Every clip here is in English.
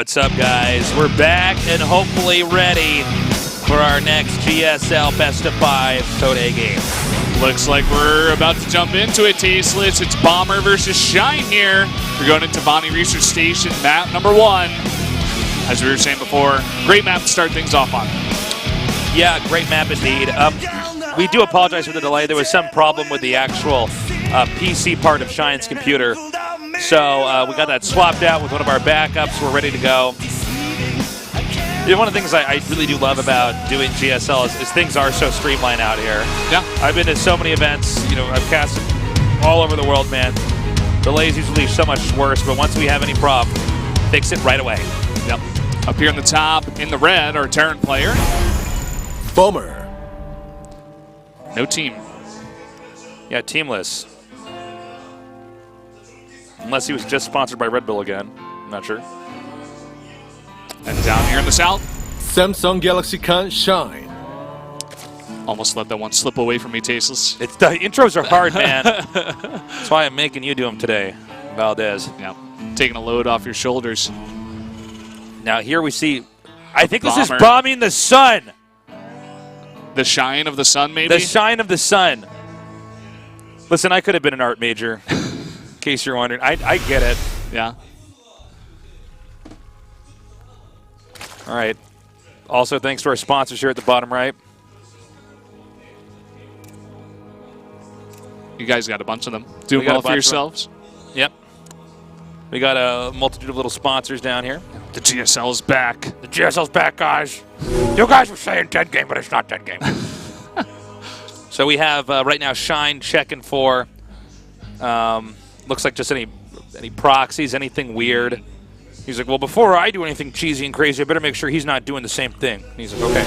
What's up, guys? We're back and hopefully ready for our next GSL Best of 5 Code A game. Looks like we're about to jump into it, Tasteless. It's Bomber versus Shine here. We're going into Bonnie Research Station, map number 1. As we were saying before, great map to start things off on. Yeah, great map indeed. We do apologize for the delay. There was some problem with the actual PC part of Shine's computer. So we got that swapped out with one of our backups. We're ready to go. One of the things I really do love about doing GSL is things are so streamlined out here. Yeah. I've been to so many events. You know, I've casted all over the world, man. Delays usually so much worse, but once we have any problem, fix it right away. Yep. Up here in the top, in the red, our Terran player. Bomber. No team. Yeah, teamless. Unless he was just sponsored by Red Bull again. I'm not sure. And down here in the south, Samsung Galaxy Can Shine. almost let that one slip away from me, Tasteless. The intros are hard, man. That's why I'm making you do them today, Valdez. Yeah, taking a load off your shoulders. Now here we see, I think this Bomber. is bombing the sun. The shine of the sun, maybe? The shine of the sun. Listen, I could have been an art major, in case you're wondering. I get it. Yeah. All right. Also, thanks to our sponsors here at the bottom right. You guys got a bunch of them. Doing We got a well for bunch of yourselves. Yep. We got a multitude of little sponsors down here. The GSL is back. The GSL's back, guys. You guys were saying 10 game, but it's not 10 game. So we have right now Shine checking for, looks like just any proxies, anything weird. He's like, well, before I do anything cheesy and crazy, I better make sure he's not doing the same thing. And he's like, okay.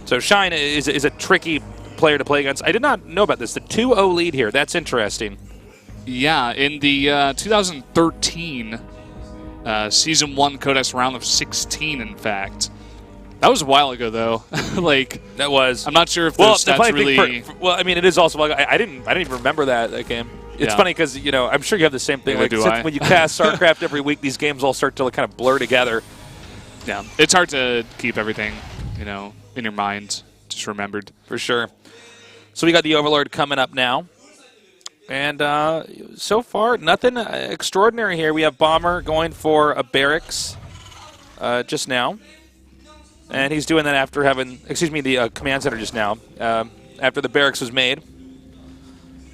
So Shine is a tricky player to play against. I did not know about this. The 2-0 lead here. That's interesting. Yeah, in the 2013 Season 1 Code S round of 16, in fact. That was a while ago, though. Like That was. I'm not sure if those stats really. Well, I mean, it is also. I didn't even remember that game. It's Yeah. funny because I'm sure you have the same thing. Neither do I. When you cast StarCraft every week, these games all start to kind of blur together. Yeah, it's hard to keep everything, in your mind, just remembered. For sure. So we got the Overlord coming up now. And so far, nothing extraordinary here. We have Bomber going for a barracks just now. And he's doing that after having, the command center just now, after the barracks was made.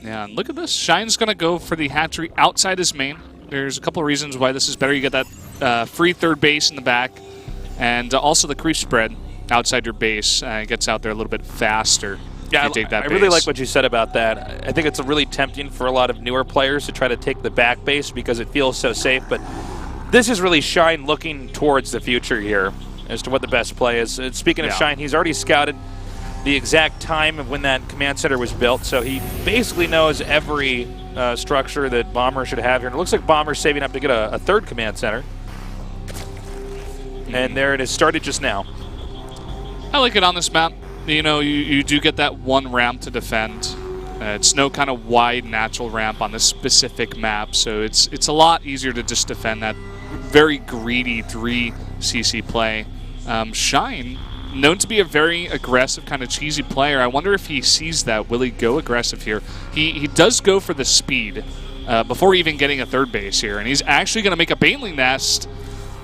Yeah, and look at this. Shine's going to go for the hatchery outside his main. There's a couple of reasons why this is better. You get that free third base in the back, and also the creep spread outside your base gets out there a little bit faster. Yeah, if you take that I base. really like what you said about that. I think it's really tempting for a lot of newer players to try to take the back base because it feels so safe, but this is really Shine looking towards the future here as to what the best play is. Speaking of Shine, he's already scouted the exact time of when that command center was built, so he basically knows every structure that Bomber should have here. And it looks like Bomber's saving up to get a third command center. And there it is, started just now. I like it on this map. You do get that one ramp to defend. It's no kind of wide natural ramp on this specific map, so it's a lot easier to just defend that very greedy 3cc play. Shine, known to be a very aggressive, kind of cheesy player. I wonder if he sees that. Will he go aggressive here? He does go for the speed before even getting a third base here, and he's actually going to make a Baneling nest.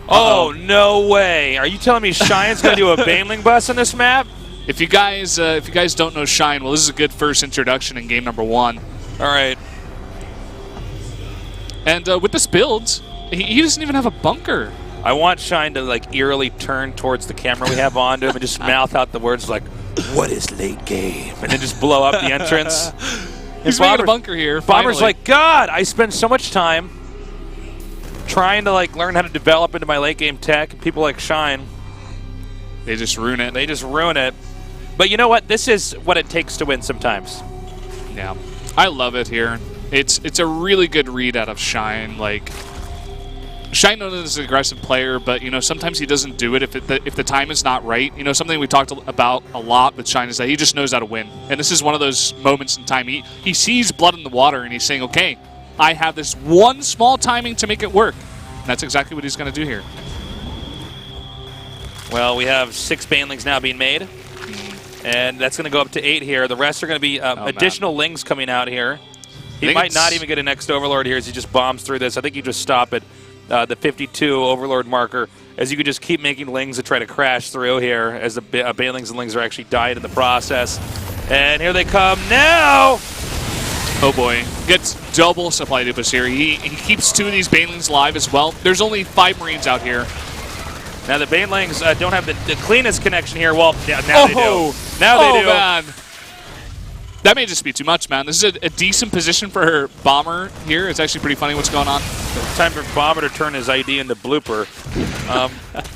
Oh, no way. Are you telling me Shine's going to do a Baneling bus on this map? If you guys don't know Shine, well, this is a good first introduction in game number 1. All right. And with this build, he doesn't even have a bunker. I want Shine to eerily turn towards the camera we have on to him and just mouth out the words like, "What is late game?" and then just blow up the entrance. He's making a bunker here. Bomber's finally. like, God, I spend so much time trying to learn how to develop into my late game tech. And people like Shine, they just ruin it. They just ruin it. But you know what? This is what it takes to win sometimes. Yeah, I love it here. It's a really good read out of Shine. Shine known as an aggressive player, but sometimes he doesn't do it if the time is not right. Something we talked about a lot with Shine is that he just knows how to win. And this is one of those moments in time. He sees blood in the water and he's saying, okay, I have this one small timing to make it work. And that's exactly what he's going to do here. Well, we have 6 banelings now being made. And that's going to go up to 8 here. The rest are going to be additional lings coming out here. He might not even get a next Overlord here as he just bombs through this. I think you just stop at the 52 Overlord marker, as you could just keep making lings to try to crash through here as the banelings and lings are actually dying in the process. And here they come now! Oh boy, gets double supply dupes here. He keeps 2 of these banelings alive as well. There's only 5 Marines out here. Now the banelings don't have the cleanest connection here. Well, now they do. Now they do. Man. That may just be too much, man. This is a decent position for Bomber here. It's actually pretty funny what's going on. It's time for Bomber to turn his ID into blooper.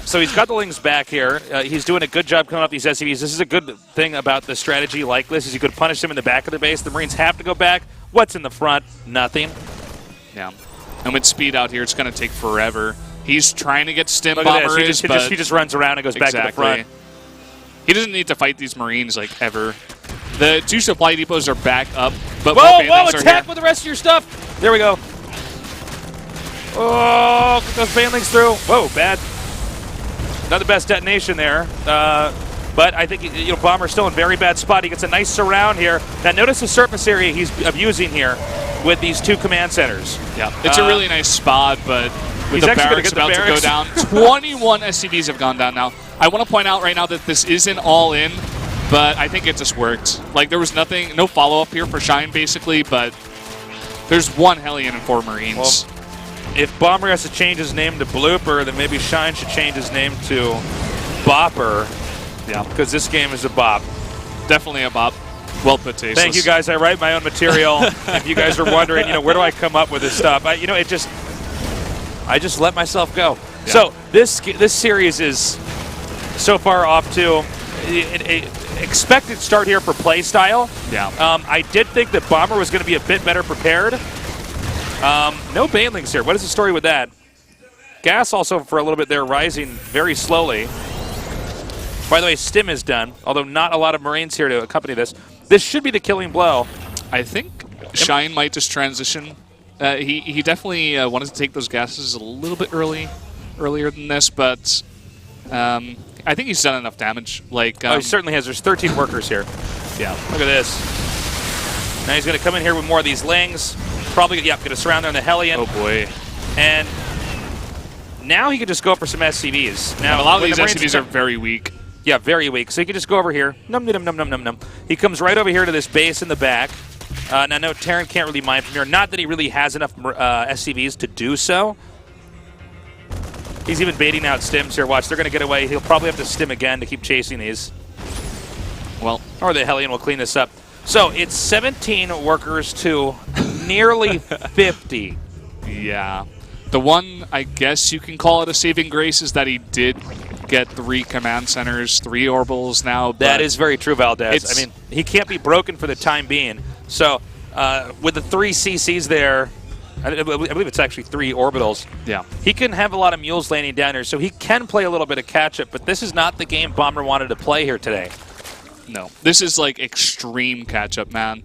So he's got the lings back here. He's doing a good job coming off these SCVs. This is a good thing about the strategy like this, is you could punish them in the back of the base. The Marines have to go back. What's in the front? Nothing. Yeah. And with speed out here, it's going to take forever. He's trying to get stim. Look Bomber at this. He just runs around and goes back to the front. He doesn't need to fight these Marines, like, ever. The 2 supply depots are back up, but whoa, attack with the rest of your stuff. There we go. Oh, get those banelings through. Whoa, bad. Not the best detonation there. But I think Bomber's still in very bad spot. He gets a nice surround here. Now notice the surface area he's abusing here with these 2 command centers. Yeah, it's a really nice spot, but with the barracks about to go down, 21 SCVs have gone down now. I want to point out right now that this isn't all in, but I think it just worked. Like, there was nothing, no follow-up here for Shine, basically, but there's 1 Hellion and 4 Marines. Well, if Bomber has to change his name to Blooper, then maybe Shine should change his name to Bopper. Yeah. Because this game is a bop. Definitely a bop. Well put, Tasteless. Thank you, guys. I write my own material. If you guys are wondering, where do I come up with this stuff? I just let myself go. Yeah. So this series is so far off to an expected start here for play style. Yeah. I did think that Bomber was going to be a bit better prepared. No banelings here. What is the story with that? Gas also for a little bit there, rising very slowly. By the way, Stim is done, although not a lot of Marines here to accompany this. This should be the killing blow. I think Shine might just transition. He definitely wanted to take those gases a little bit earlier than this, but I think he's done enough damage. Like, he certainly has. There's 13 workers here. Yeah. Look at this. Now he's going to come in here with more of these lings. Probably, going to surround there in the Hellion. Oh, boy. And now he can just go for some SCVs. Now, a lot of these SCVs are very weak. Yeah, very weak. So he can just go over here. Num, num, num, num, num, num. He comes right over here to this base in the back. Now, no, Terran can't really mine from here. Not that he really has enough SCVs to do so. He's even baiting out stims here. Watch, they're going to get away. He'll probably have to stim again to keep chasing these. Well, or the Hellion will clean this up. So it's 17 workers to nearly 50. Yeah. The one, I guess you can call it a saving grace, is that he did get 3 command centers, 3 orbitals now. That is very true, Valdez. I mean, he can't be broken for the time being. So with the 3 CCs there, I believe it's actually 3 orbitals. Yeah. He can have a lot of mules landing down here, so he can play a little bit of catch-up, but this is not the game Bomber wanted to play here today. No. This is like extreme catch-up, man.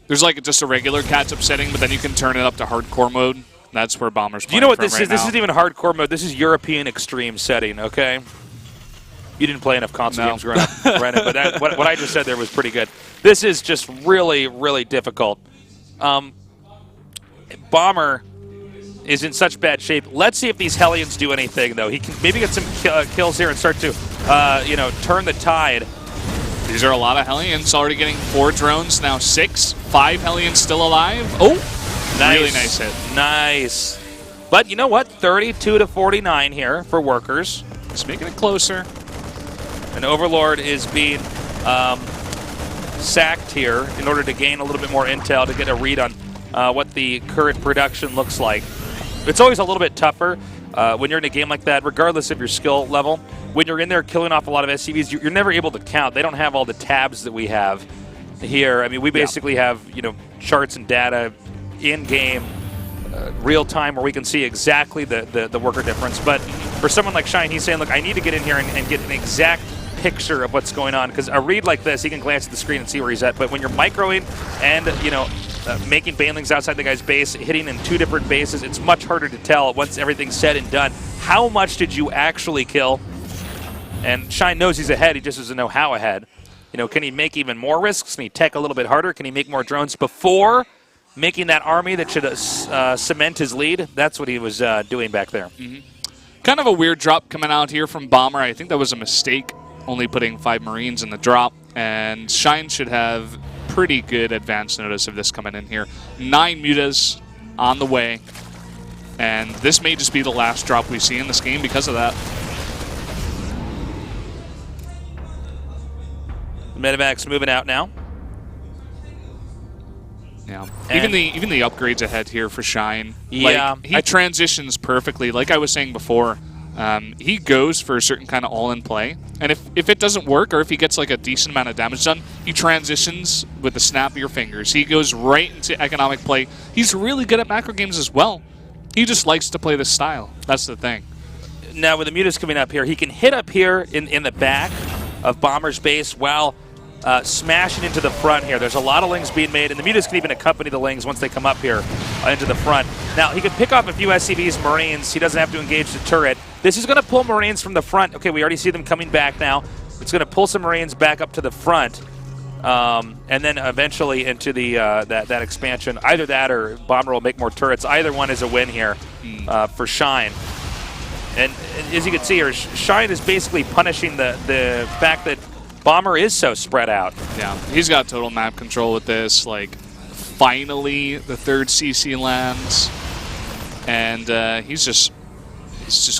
There's like just a regular catch-up setting, but then you can turn it up to hardcore mode. That's where Bomber's playing. You know what this right is? now. This isn't even hardcore mode. This is European extreme setting, okay? You didn't play enough console games growing up, Brandon, but what I just said there was pretty good. This is just really, really difficult. Bomber is in such bad shape. Let's see if these Hellions do anything, though. He can maybe get some kills here and start to, turn the tide. These are a lot of Hellions. Already getting 4 drones, now 6. 5 Hellions still alive. Oh, nice. Really nice hit. Nice. But you know what? 32 to 49 here for workers. Just making it closer. An Overlord is being sacked here in order to gain a little bit more intel to get a read on what the current production looks like. It's always a little bit tougher when you're in a game like that, regardless of your skill level. When you're in there killing off a lot of SCVs, you're never able to count. They don't have all the tabs that we have here. I mean, we basically have charts and data in game, real time, where we can see exactly the worker difference. But for someone like Shine, he's saying, look, I need to get in here and get an exact picture of what's going on, because a read like this, he can glance at the screen and see where he's at. But when you're microing and making banelings outside the guy's base, hitting in 2 different bases, it's much harder to tell once everything's said and done. How much did you actually kill? And Shine knows he's ahead. He just doesn't know how ahead. You know, can he make even more risks? Can he tech a little bit harder? Can he make more drones before making that army that should cement his lead? That's what he was doing back there. Kind of a weird drop coming out here from Bomber. I think that was a mistake, only putting 5 Marines in the drop. And Shine should have pretty good advance notice of this coming in here. 9 mutas on the way. And this may just be the last drop we see in this game because of that. Medevac's moving out now. Yeah, even the upgrades ahead here for Shine. Yeah, like, he transitions perfectly. Like I was saying before, he goes for a certain kind of all-in play, and if it doesn't work or if he gets like a decent amount of damage done, he transitions with the snap of your fingers. He goes right into economic play. He's really good at macro games as well. He just likes to play this style. That's the thing. Now with the mutas coming up here, he can hit up here in the back of Bomber's base while smashing into the front here. There's a lot of lings being made, and the mutas can even accompany the lings once they come up here into the front. Now, he can pick off a few SCVs, Marines. He doesn't have to engage the turret. This is going to pull Marines from the front. Okay, we already see them coming back now. It's going to pull some Marines back up to the front, and then eventually into the that expansion. Either that or Bomber will make more turrets. Either one is a win here for Shine. And as you can see here, Shine is basically punishing the fact that Bomber is so spread out. Yeah, he's got total map control with this. Like, finally, the 3rd CC lands, and he's just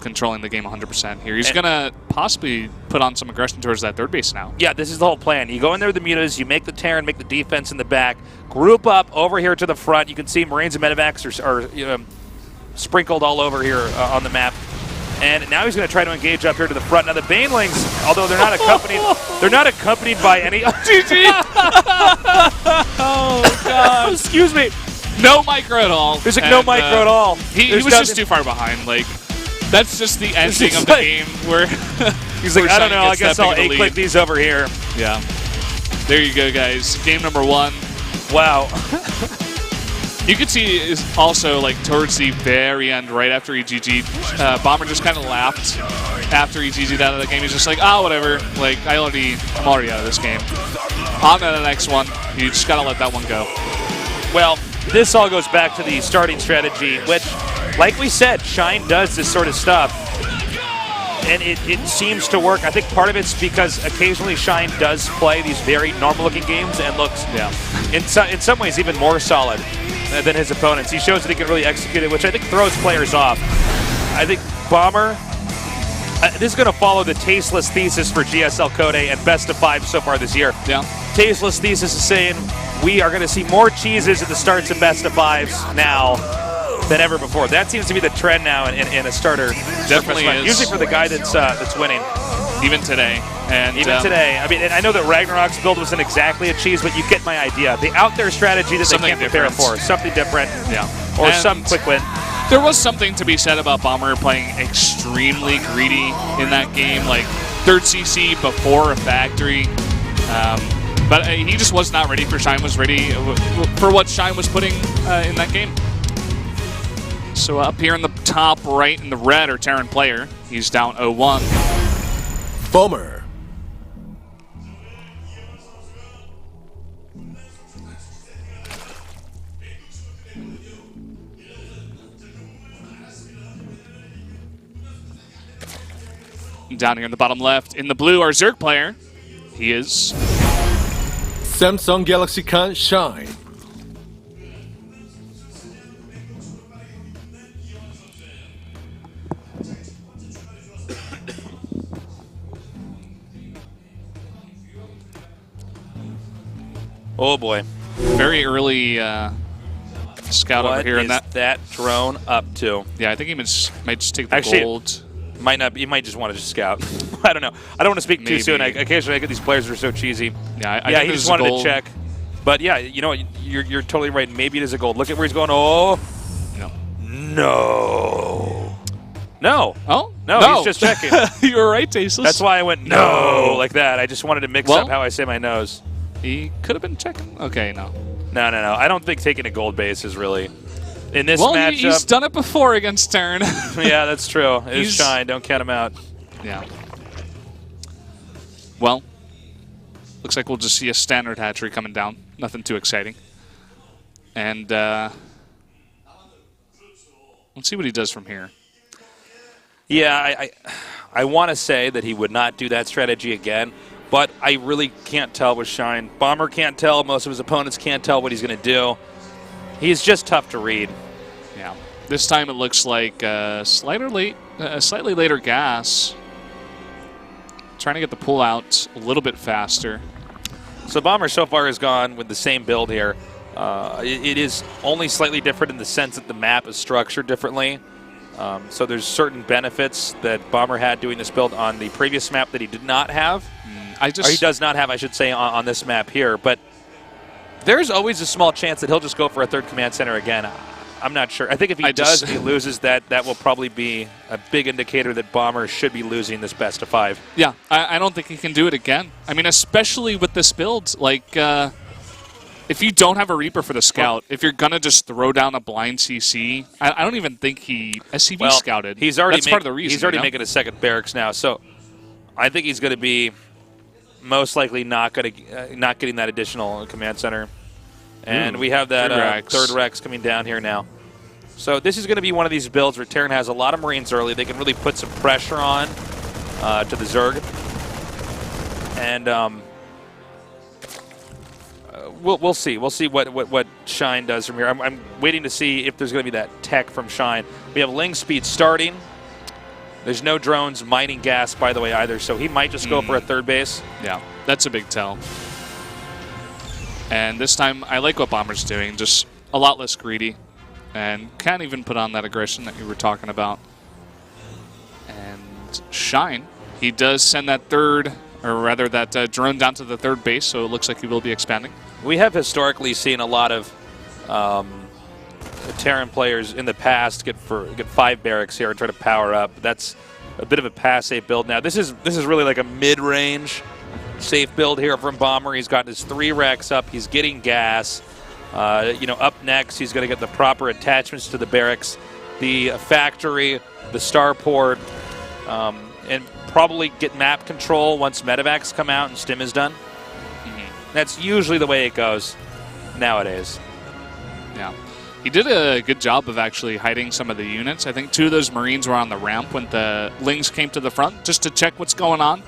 controlling the game 100% here. He's gonna possibly put on some aggression towards that 3rd base now. Yeah, this is the whole plan. You go in there with the mutas, you make the Terran, make the defense in the back, group up over here to the front. You can see Marines and Medevacs are sprinkled all over here on the map. And now he's going to try to engage up here to the front. Now the Banelings, although they're not accompanied by any. GG. Oh God! Excuse me. No micro at all. There's like no micro at all. He was just too far behind. Like, that's just the ending of the game where he's like, I don't know. I guess I'll A-click these over here. Yeah. There you go, guys. Game number 1. Wow. You can see is also like towards the very end, right after he GG'd, Bomber just kind of laughed after he GG'd out of the game. He's just like, oh, whatever. Like, I'm already out of this game. On to the next one. You just gotta let that one go. Well, this all goes back to the starting strategy, which, like we said, Shine does this sort of stuff. And it seems to work. I think part of it's because occasionally Shine does play these very normal-looking games and looks, in some ways, even more solid than his opponents. He shows that he can really execute it, which I think throws players off. I think Bomber, this is going to follow the tasteless thesis for GSL Code A and best of 5 so far this year. Yeah. Tasteless thesis is saying we are going to see more cheeses at the starts of best of 5s now than ever before. That seems to be the trend now in a starter. Definitely is. Usually for the guy that's winning. Even today. And even today. I mean, and I know that Ragnarok's build wasn't exactly a cheese, but you get my idea. The out there strategy that they can't prepare for. Something different. Yeah. Or and some quick win. There was something to be said about Bomber playing extremely greedy in that game. Like, 3rd CC before a factory. But he just was not ready for Shine was ready for what Shine was putting in that game. So up here in the top right in the red are Terran player. He's down 0-1. Bomber. Down here in the bottom left, in the blue, our Zerg player. He is Samsung Galaxy Can Shine. Oh boy. Very early scout over here. What is that drone up to? Yeah, I think he might just take the gold. Might not. He might just want to just scout. I don't know. I don't want to speak too soon. Occasionally I get these players who are so cheesy. Yeah, I think he just wanted to check. But yeah, you know what? You're totally right. Maybe it is a gold. Look at where he's going. Oh. No. No. No. Oh? No, he's just checking. You were right, Tasteless. That's why I went no like that. I just wanted to mix up how I say my nose. He could have been checking. Okay, no. No. I don't think taking a gold base is really in this matchup. He's done it before against Terran. Yeah, that's true. It's Shine. Don't count him out. Yeah. Well, looks like we'll just see a standard hatchery coming down. Nothing too exciting. And let's see what he does from here. Yeah, I want to say that he would not do that strategy again, but I really can't tell with Shine. Bomber can't tell. Most of his opponents can't tell what he's going to do. He's just tough to read. Yeah. This time it looks like slightly later gas. Trying to get the pull out a little bit faster. So Bomber so far has gone with the same build here. It is only slightly different in the sense that the map is structured differently. So there's certain benefits that Bomber had doing this build on the previous map that he did not have. Or he does not have, I should say, on this map here. But there's always a small chance that he'll just go for a third command center again. I'm not sure. I think if he does, if he loses, that will probably be a big indicator that Bomber should be losing this best of 5. Yeah, I don't think he can do it again. I mean, especially with this build. Like, if you don't have a Reaper for the scout, if you're going to just throw down a blind CC, I don't even think he SCV scouted. He's already That's part of the reason. He's already making a second barracks now. So I think he's going to be most likely not getting that additional command center. And we have that third Rex coming down here now. So this is going to be one of these builds where Terran has a lot of Marines early. They can really put some pressure on to the Zerg. And we'll see. We'll see what Shine does from here. I'm waiting to see if there's going to be that tech from Shine. We have Ling speed starting. There's no drones mining gas, by the way, either. So he might just go for a third base. Yeah, that's a big tell. And this time, I like what Bomber's doing, just a lot less greedy. And can't even put on that aggression that you were talking about. And Shine, he does send that third, or rather that drone down to the third base, so it looks like he will be expanding. We have historically seen a lot of Terran players in the past get 5 barracks here and try to power up. That's a bit of a pass-safe build now. This is really like a mid-range safe build here from Bomber. He's got his 3 racks up. He's getting gas. Up next, he's going to get the proper attachments to the barracks, the factory, the starport, and probably get map control once medevacs come out and stim is done. That's usually the way it goes nowadays. Yeah. He did a good job of actually hiding some of the units. I think 2 of those Marines were on the ramp when the Lings came to the front just to check what's going on.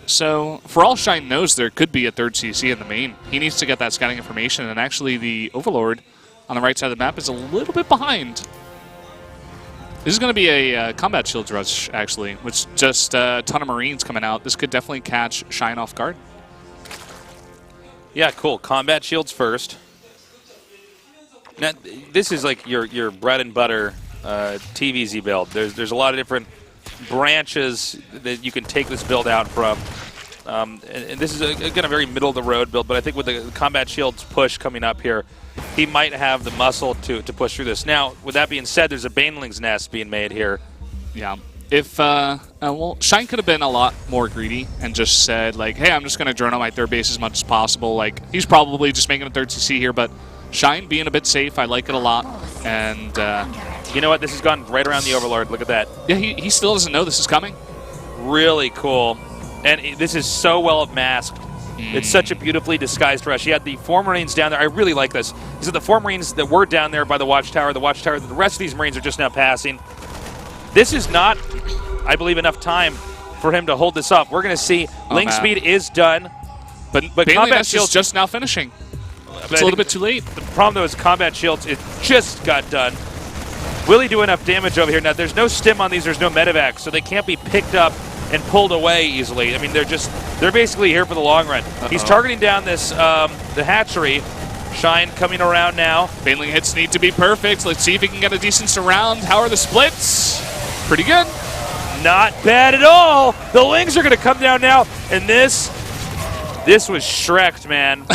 So, for all Shine knows, there could be a third CC in the main. He needs to get that scouting information, and actually the Overlord on the right side of the map is a little bit behind. This is going to be a combat shields rush, actually, which just a ton of Marines coming out. This could definitely catch Shine off guard. Yeah, cool. Combat shields first. Now, this is like your bread and butter TvZ build. There's a lot of different branches that you can take this build out from. And this is, again, a very middle-of-the-road build, but I think with the combat shields push coming up here, he might have the muscle to push through this. Now, with that being said, there's a Baneling's nest being made here. Yeah. If, well, Shine could have been a lot more greedy and just said, like, hey, I'm just going to drone on my third base as much as possible. Like, he's probably just making a third CC here, but Shine being a bit safe, I like it a lot. And, you know what? This has gone right around the Overlord. Look at that. Yeah, he still doesn't know this is coming. Really cool. And this is so well masked. It's such a beautifully disguised rush. He had the 4 Marines down there. I really like this. He said the 4 Marines that were down there by the Watchtower, the rest of these Marines are just now passing. This is not, I believe, enough time for him to hold this up. We're going to see Ling speed is done. But combat shields is just now finishing. It's a little bit too late. The problem, though, is combat shields, it just got done. Will he do enough damage over here? Now, there's no stim on these. There's no medevac, so they can't be picked up and pulled away easily. I mean, they're basically here for the long run. He's targeting down this the hatchery. Shine coming around now. Baneling hits need to be perfect. Let's see if he can get a decent surround. How are the splits? Pretty good. Not bad at all. The Lings are going to come down now, and this was Shrek'd, man.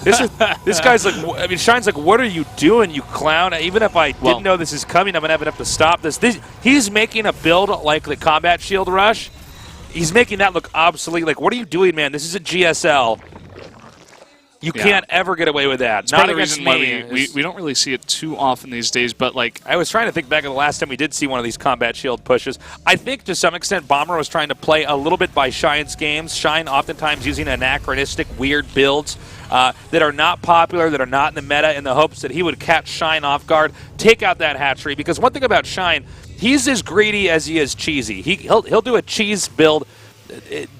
This guy's like, I mean, Shine's like, what are you doing, you clown? Even if I didn't know this is coming, I'm going to have to stop this. He's making a build like the combat shield rush. He's making that look obsolete. Like, what are you doing, man? This is a GSL. You can't ever get away with that. It's Not part of the against reason me. why we don't really see it too often these days, but like I was trying to think back of the last time we did see one of these combat shield pushes. I think to some extent Bomber was trying to play a little bit by Shine's games. Shine oftentimes using anachronistic, weird builds that are not popular, that are not in the meta, in the hopes that he would catch Shine off guard, take out that hatchery. Because one thing about Shine, he's as greedy as he is cheesy. He'll do a cheese build,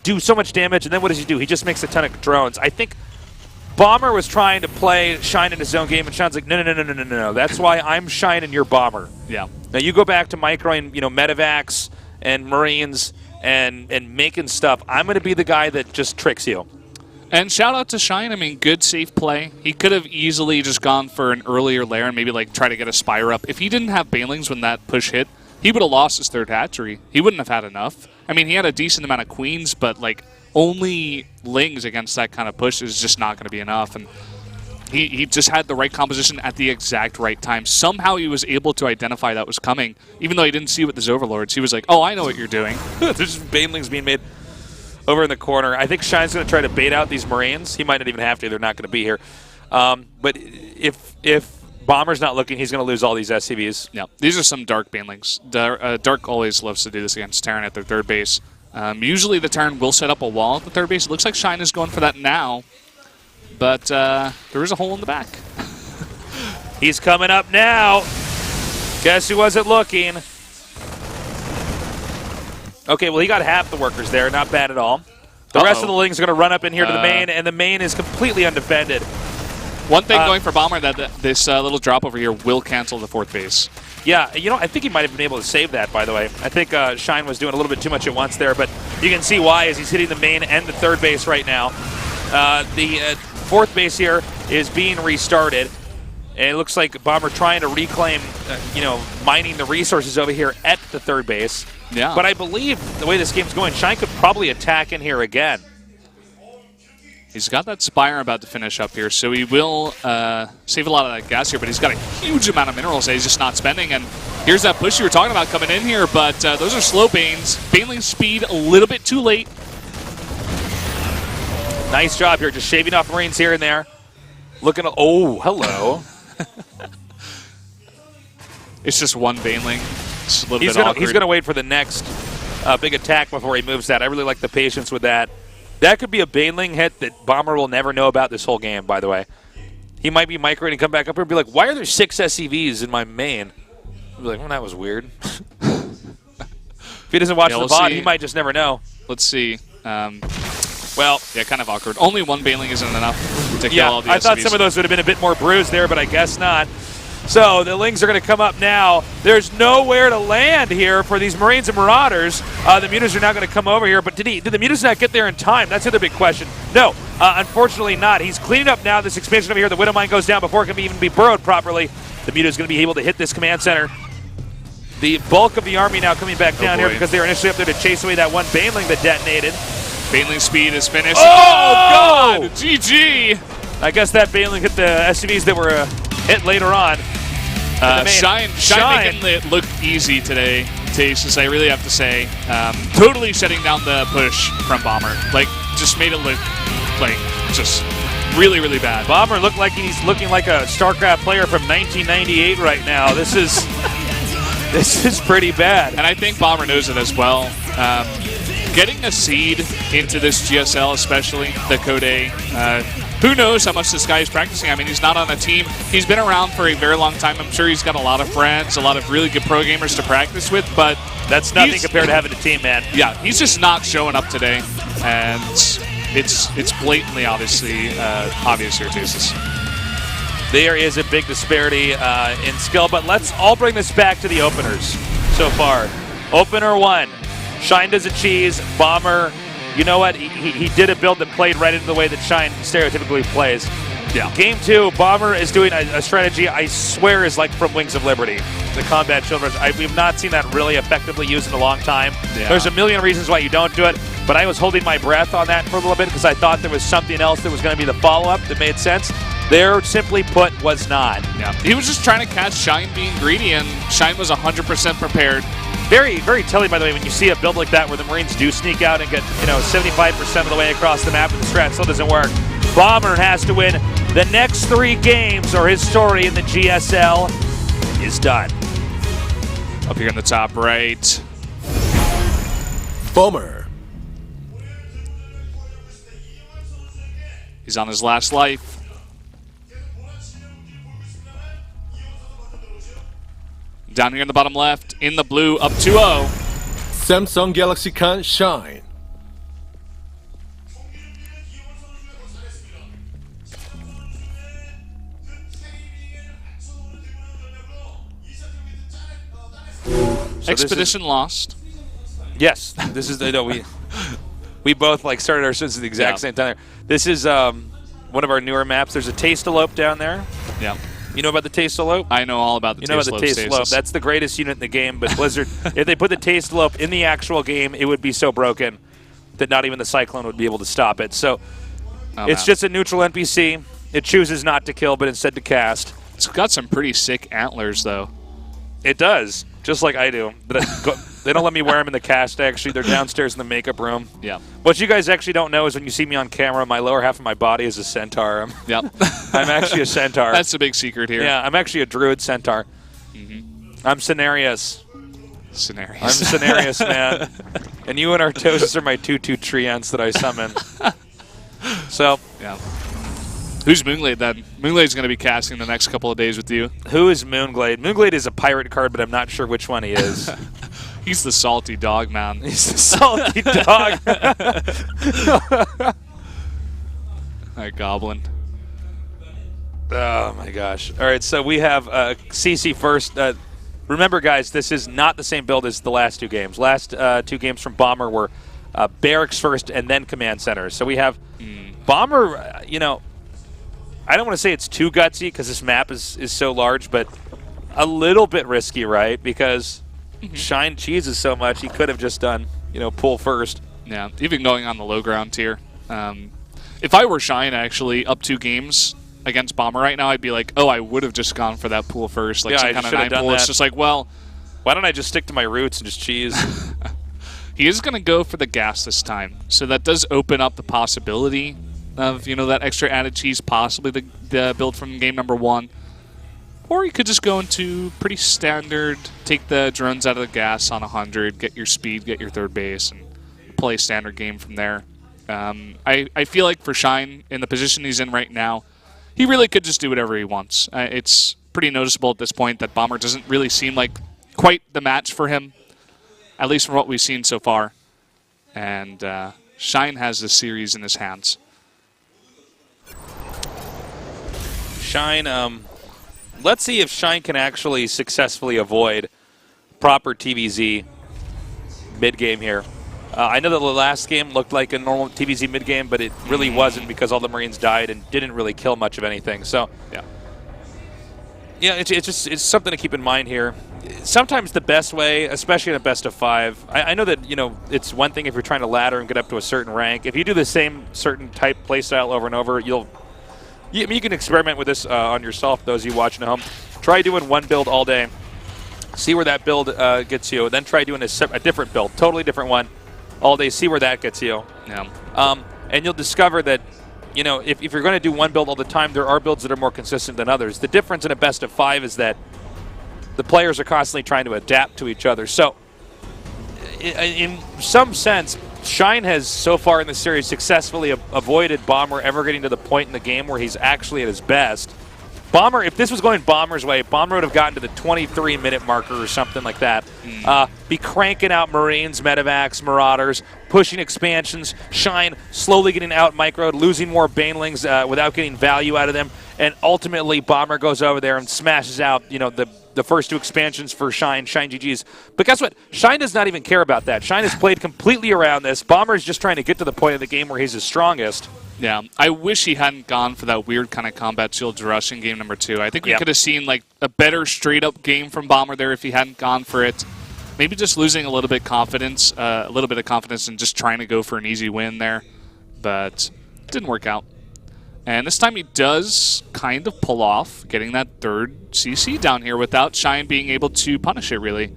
do so much damage, and then what does he do? He just makes a ton of drones. I think Bomber was trying to play Shine in his own game, and Shine's like, no. That's why I'm Shine and you're Bomber. Yeah. Now you go back to microing, medevacs and Marines and making stuff. I'm going to be the guy that just tricks you. And shout out to Shine. I mean, good safe play. He could have easily just gone for an earlier lair and maybe like try to get a Spire up. If he didn't have Banelings when that push hit, he would have lost his third hatchery. He wouldn't have had enough. I mean, he had a decent amount of queens, but like only lings against that kind of push is just not going to be enough. And he just had the right composition at the exact right time. Somehow he was able to identify that was coming, even though he didn't see it with his overlords. He was like, oh, I know what you're doing. There's Banelings being made over in the corner. I think Shine's going to try to bait out these Marines. He might not even have to. They're not going to be here. But if Bomber's not looking, he's going to lose all these SCVs. Yeah, these are some Dark Banelings. Dark always loves to do this against Terran at their third base. Usually the Terran will set up a wall at the third base. It looks like Shine is going for that now, but there is a hole in the back. He's coming up now. Guess who wasn't looking? Okay, well, he got half the workers there. Not bad at all. The rest of the lings are going to run up in here to the main, and the main is completely undefended. One thing going for Bomber, that this little drop over here will cancel the fourth base. Yeah, I think he might have been able to save that, by the way. I think Shine was doing a little bit too much at once there, but you can see why as he's hitting the main and the third base right now. The fourth base here is being restarted, and it looks like Bomber trying to reclaim, mining the resources over here at the third base. Yeah. But I believe the way this game's going, Shine could probably attack in here again. He's got that Spire about to finish up here, so he will save a lot of that gas here, but he's got a huge amount of minerals that he's just not spending. And here's that push you were talking about coming in here, but those are slow Banes. Baneling speed a little bit too late. Nice job here, just shaving off Marines here and there. Looking, oh, hello. It's just one Baneling. It's a little bit awkward. He's going to wait for the next big attack before he moves that. I really like the patience with that. That could be a Baneling hit that Bomber will never know about this whole game, by the way. He might be microing and come back up here and be like, why are there 6 SCVs in my main? I'll be like, well, that was weird. If he doesn't watch the bot, he might just never know. Let's see. Well, yeah, kind of awkward. Only one Baneling isn't enough to kill all the SCVs. I thought some of those would have been a bit more bruised there, but I guess not. So the Lings are going to come up now. There's nowhere to land here for these Marines and Marauders. The Mutas are now going to come over here, but did the Mutas not get there in time? That's the other big question. No, unfortunately not. He's cleaning up now this expansion over here. The Widow Mine goes down before it can even be burrowed properly. The Muta is going to be able to hit this command center. The bulk of the army now coming back down here because they were initially up there to chase away that one Baneling that detonated. Baneling speed is finished. Oh, God! GG! I guess that Baneling hit the SCVs that were hit later on. Shine making it look easy today, TvZ, I really have to say. Totally shutting down the push from Bomber. Like, just made it look like just really, really bad. Bomber looked like he's looking like a StarCraft player from 1998 right now. This is this is pretty bad. And I think Bomber knows it as well. Getting a seed into this GSL, especially the Code A, who knows how much this guy is practicing? I mean, he's not on a team. He's been around for a very long time. I'm sure he's got a lot of friends, a lot of really good pro gamers to practice with, but that's nothing compared to having a team, man. Yeah, he's just not showing up today, and it's blatantly obvious here, TvZ. There is a big disparity in skill, but let's all bring this back to the openers so far. Opener 1, Shine does a cheese, Bomber. You know what? He did a build that played right into the way that Shine stereotypically plays. Yeah. Game 2, Bomber is doing a strategy I swear is like from Wings of Liberty, the combat children. We've not seen that really effectively used in a long time. Yeah. There's a million reasons why you don't do it, but I was holding my breath on that for a little bit because I thought there was something else that was going to be the follow-up that made sense. There, simply put, was not. Yeah. He was just trying to catch Shine being greedy, and Shine was 100% prepared. Very, very telling, by the way, when you see a build like that where the Marines do sneak out and get, 75% of the way across the map and the strat still doesn't work. Bomber has to win the next 3 games or his story in the GSL is done. Up here in the top right. Bomber. He's on his last life. Down here in the bottom left, in the blue, up 2-0. Samsung Galaxy Khan Shine. So Expedition lost. Yes, this is we both like started our sins at the exact same time. This is one of our newer maps. There's a Taste-A-Lope down there. Yeah. You know about the Taste-A-Lope? I know all about the Taste-A-Lope. You know about the Taste-A-Lope. That's the greatest unit in the game, but Blizzard, if they put the Taste-A-Lope in the actual game, it would be so broken that not even the Cyclone would be able to stop it. So it's just a neutral NPC. It chooses not to kill, but instead to cast. It's got some pretty sick antlers, though. It does, just like I do. But they don't let me wear them in the cast, actually. They're downstairs in the makeup room. Yeah. What you guys actually don't know is when you see me on camera, my lower half of my body is a centaur. Yep. I'm actually a centaur. That's the big secret here. Yeah, I'm actually a druid centaur. I'm Cenarius. Cenarius. I'm Cenarius, man. And you and Artosis are my 2/2 treants that I summon. So. Yeah. Who's Moonglade then? Moonglade's going to be casting the next couple of days with you. Who is Moonglade? Moonglade is a pirate card, but I'm not sure which one he is. He's the salty dog, man. He's the salty dog. That goblin. Oh, my gosh. All right, so we have CC first. Remember, guys, this is not the same build as the last 2 games. Last 2 games from Bomber were Barracks first and then Command Center. So we have Bomber, you know, I don't want to say it's too gutsy because this map is so large, but a little bit risky, right? Because Shine cheeses so much, he could have just done, you know, pull first. Yeah, even going on the low ground tier. If I were Shine, actually, up 2 games against Bomber right now, I'd be like, oh, I would have just gone for that pool first. Like yeah, some I kind of should have 9 done pull. that. It's just like, well, why don't I just stick to my roots and just cheese? He is going to go for the gas this time. So that does open up the possibility of, you know, that extra added cheese, possibly the build from game number 1. Or you could just go into pretty standard, take the drones out of the gas on 100, get your speed, get your third base, and play standard game from there. I feel like for Shine, in the position he's in right now, he really could just do whatever he wants. It's pretty noticeable at this point that Bomber doesn't really seem like quite the match for him, at least from what we've seen so far. And Shine has this series in his hands. Shine, let's see if Shine can actually successfully avoid proper TvZ mid-game here. I know that the last game looked like a normal TvZ mid-game, but it really wasn't because all the Marines died and didn't really kill much of anything. So, yeah, it's something to keep in mind here. Sometimes the best way, especially in a best of 5, I know that, you know, it's one thing if you're trying to ladder and get up to a certain rank. If you do the same certain type playstyle over and over, you can experiment with this on yourself, those of you watching at home. Try doing one build all day. See where that build gets you. Then try doing a different build, totally different one, all day. See where that gets you. Yeah. And you'll discover that, you know, if you're going to do one build all the time, there are builds that are more consistent than others. The difference in a best of 5 is that the players are constantly trying to adapt to each other. So, in some sense, Shine has so far in the series successfully avoided Bomber ever getting to the point in the game where he's actually at his best. Bomber, if this was going Bomber's way, Bomber would have gotten to the 23-minute marker or something like that. Be cranking out Marines, Medevacs, Marauders, pushing expansions, Shine slowly getting out microed, losing more Banelings without getting value out of them, and ultimately Bomber goes over there and smashes out, you know, the first 2 expansions for Shine GG's. But guess what? Shine does not even care about that. Shine has played completely around this. Bomber is just trying to get to the point of the game where he's his strongest. Yeah, I wish he hadn't gone for that weird kind of combat shield rush in game number 2. I think we could have seen like a better straight-up game from Bomber there if he hadn't gone for it. Maybe just losing a little bit of confidence and just trying to go for an easy win there. But it didn't work out. And this time he does kind of pull off getting that 3rd CC down here without Shine being able to punish it, really.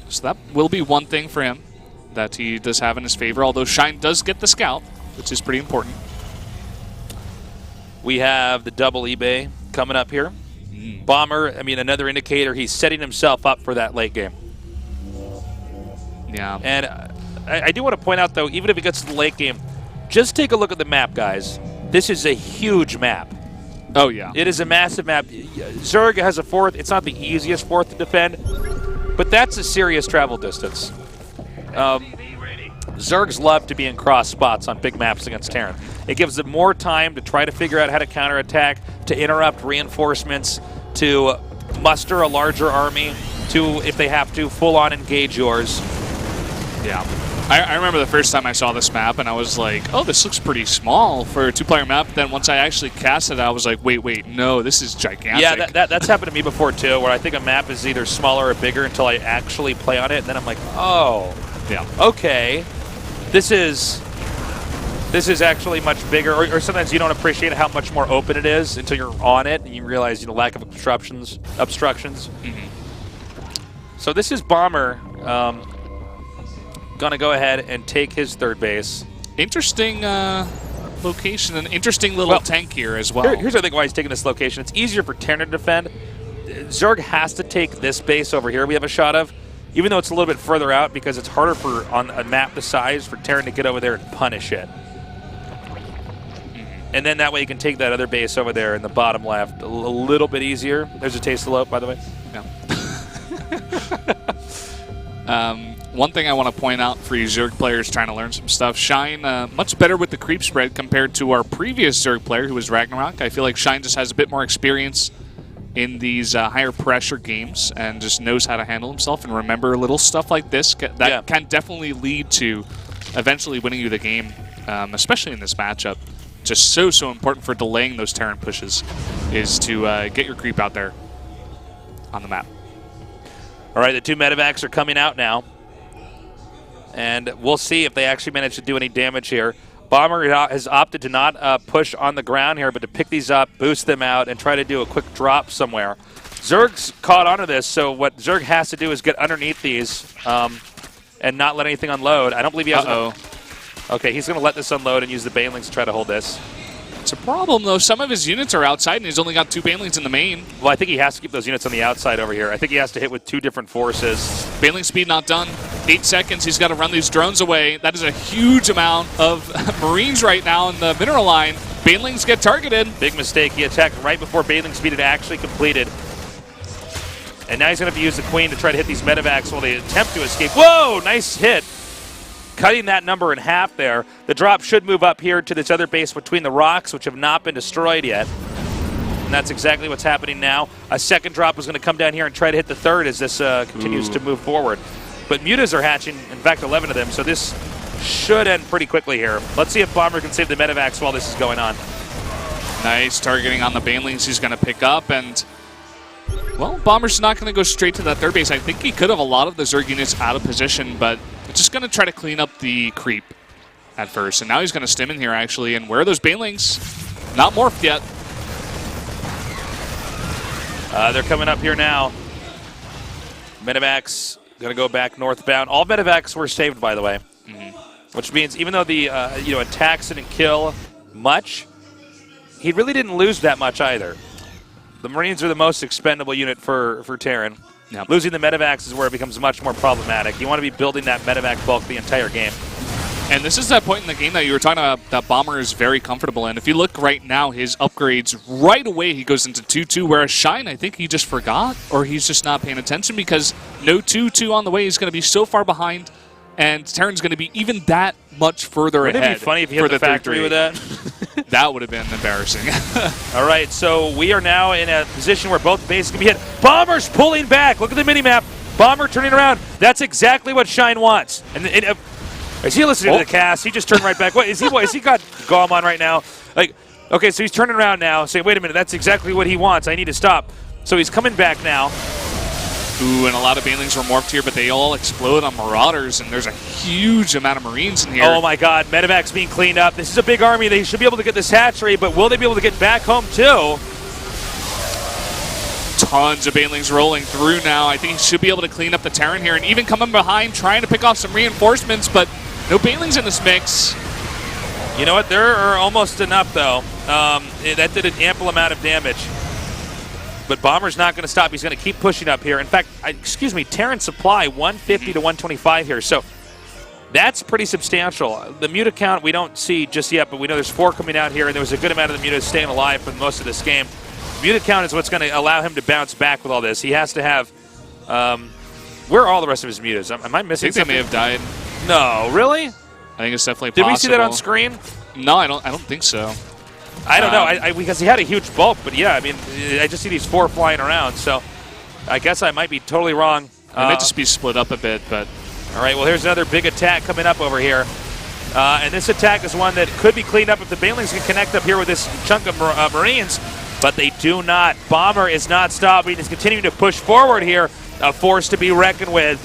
So that will be one thing for him that he does have in his favor, although Shine does get the scout, which is pretty important. We have the double eBay coming up here. Bomber, I mean, another indicator. He's setting himself up for that late game. Yeah. And I do want to point out, though, even if it gets to the late game, just take a look at the map, guys. This is a huge map. Oh, yeah. It is a massive map. Zerg has a fourth. It's not the easiest fourth to defend, but that's a serious travel distance. Zergs love to be in cross spots on big maps against Terran. It gives them more time to try to figure out how to counterattack, to interrupt reinforcements, to muster a larger army, to, if they have to, full-on engage yours. Yeah. I remember the first time I saw this map, and I was like, oh, this looks pretty small for a two-player map. Then once I actually cast it, I was like, wait, no, this is gigantic. Yeah, that's happened to me before, too, where I think a map is either smaller or bigger until I actually play on it, and then I'm like, oh, yeah, okay. This is actually much bigger, or sometimes you don't appreciate how much more open it is until you're on it, and you realize, you know, lack of obstructions. Mm-hmm. So this is Bomber gonna go ahead and take his third base. Interesting location, an interesting little tank here as well. Here's the thing why he's taking this location. It's easier for Terran to defend. Zerg has to take this base over here we have a shot of, even though it's a little bit further out, because it's harder for, on a map the size, for Terran to get over there and punish it. And then that way you can take that other base over there in the bottom left a little bit easier. There's a taste of lope, by the way. Yeah. One thing I want to point out for you Zerg players trying to learn some stuff, Shine much better with the creep spread compared to our previous Zerg player who was Ragnarok. I feel like Shine just has a bit more experience in these higher pressure games and just knows how to handle himself and remember little stuff like this that can definitely lead to eventually winning you the game, especially in this matchup. Just so important for delaying those Terran pushes is to get your creep out there on the map. All right, the two medevacs are coming out now. And we'll see if they actually manage to do any damage here. Bomber has opted to not push on the ground here, but to pick these up, boost them out, and try to do a quick drop somewhere. Zerg's caught onto this, so what Zerg has to do is get underneath these and not let anything unload. I don't believe he has... Okay, he's going to let this unload and use the Banelings to try to hold this. It's a problem, though. Some of his units are outside, and he's only got 2 Banelings in the main. Well, I think he has to keep those units on the outside over here. I think he has to hit with 2 different forces. Baneling speed not done. 8 seconds. He's got to run these drones away. That is a huge amount of Marines right now in the mineral line. Banelings get targeted. Big mistake. He attacked right before Baneling speed had actually completed. And now he's going to use the Queen to try to hit these medevacs while they attempt to escape. Whoa! Nice hit. Cutting that number in half there. The drop should move up here to this other base between the rocks, which have not been destroyed yet. And that's exactly what's happening now. A second drop is going to come down here and try to hit the third as this continues to move forward. But mutas are hatching, in fact, 11 of them, so this should end pretty quickly here. Let's see if Bomber can save the medevacs while this is going on. Nice targeting on the Banelings he's going to pick up, and well, Bomber's not going to go straight to that third base. I think he could have a lot of the Zerg units out of position, but just going to try to clean up the creep at first. And now he's going to stim in here, actually. And where are those Banelings? Not morphed yet. They're coming up here now. Medevacs going to go back northbound. All medevacs were saved, by the way. Which means even though the attacks didn't kill much, he really didn't lose that much either. The Marines are the most expendable unit for Terran. Yep. Losing the medevacs is where it becomes much more problematic. You want to be building that medevac bulk the entire game. And this is that point in the game that you were talking about that Bomber is very comfortable in. If you look right now, his upgrades, right away he goes into 2-2, whereas Shine, I think he just forgot, or he's just not paying attention because no 2-2 on the way. He's going to be so far behind, and Terran's going to be even that much further ahead. Wouldn't it be funny if he hit the factory with that? That would have been embarrassing. All right, so we are now in a position where both bases can be hit. Bomber's pulling back. Look at the mini-map. Bomber turning around. That's exactly what Shine wants. And is he listening to the cast? He just turned right back. What is he got GOM on right now? Like, okay, so he's turning around now, saying, wait a minute, that's exactly what he wants. I need to stop. So he's coming back now. Ooh, and a lot of Banelings were morphed here, but they all explode on Marauders, and there's a huge amount of Marines in here. Oh my god, medevac's being cleaned up. This is a big army. They should be able to get this hatchery, but will they be able to get back home too? Tons of Banelings rolling through now. I think he should be able to clean up the Terran here, and even coming behind, trying to pick off some reinforcements, but no Banelings in this mix. You know what? There are almost enough, though. That did an ample amount of damage. But Bomber's not going to stop. He's going to keep pushing up here. In fact, excuse me, Terran's supply, 150 to 125 here. So that's pretty substantial. The Muta count we don't see just yet, but we know there's 4 coming out here, and there was a good amount of the Mutas staying alive for most of this game. Muta count is what's going to allow him to bounce back with all this. He has to have... where are all the rest of his Mutas? Am I missing something? They may have died. No, really? I think it's definitely possible. Did we see that on screen? No, I don't think so. I don't know, because he had a huge bulk, but yeah, I mean, I just see these 4 flying around, so I guess I might be totally wrong. It might just be split up a bit, but... All right, well, here's another big attack coming up over here. And this attack is one that could be cleaned up if the Banelings can connect up here with this chunk of Marines, but they do not. Bomber is not stopping. He's continuing to push forward here, a force to be reckoned with.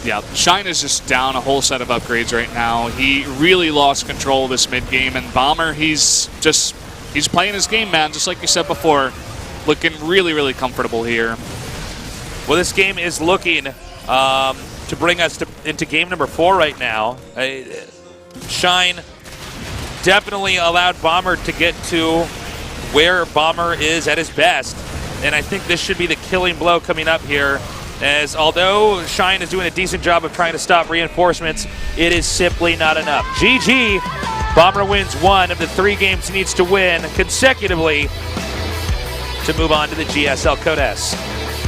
Yeah, Shine is just down a whole set of upgrades right now. He really lost control of this mid-game, and Bomber, he's playing his game, man, just like you said before. Looking really, really comfortable here. Well, this game is looking to bring us into game number 4 right now. Shine definitely allowed Bomber to get to where Bomber is at his best, and I think this should be the killing blow coming up here. As although Shine is doing a decent job of trying to stop reinforcements, it is simply not enough. GG. Bomber wins 1 of the 3 games he needs to win consecutively to move on to the GSL Code S.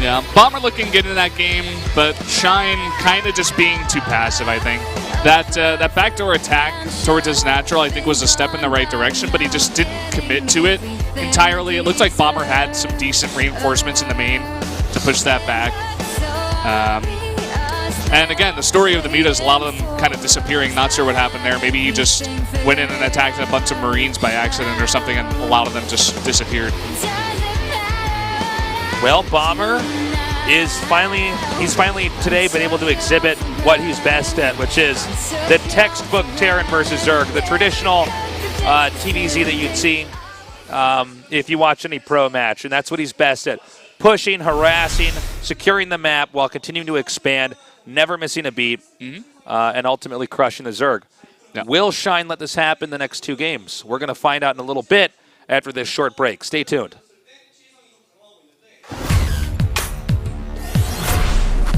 Yeah, Bomber looking good in that game, but Shine kind of just being too passive, I think. That backdoor attack towards his natural, I think, was a step in the right direction, but he just didn't commit to it entirely. It looked like Bomber had some decent reinforcements in the main to push that back. And again, the story of the Mutas, a lot of them kind of disappearing. Not sure what happened there. Maybe he just went in and attacked a bunch of Marines by accident or something, and a lot of them just disappeared. Well, Bomber is finally today been able to exhibit what he's best at, which is the textbook Terran versus Zerg, the traditional TvZ that you'd see if you watch any pro match, and that's what he's best at. Pushing, harassing, securing the map while continuing to expand, never missing a beat, and ultimately crushing the Zerg. Yeah. Will Shine let this happen the next 2 games? We're going to find out in a little bit after this short break. Stay tuned.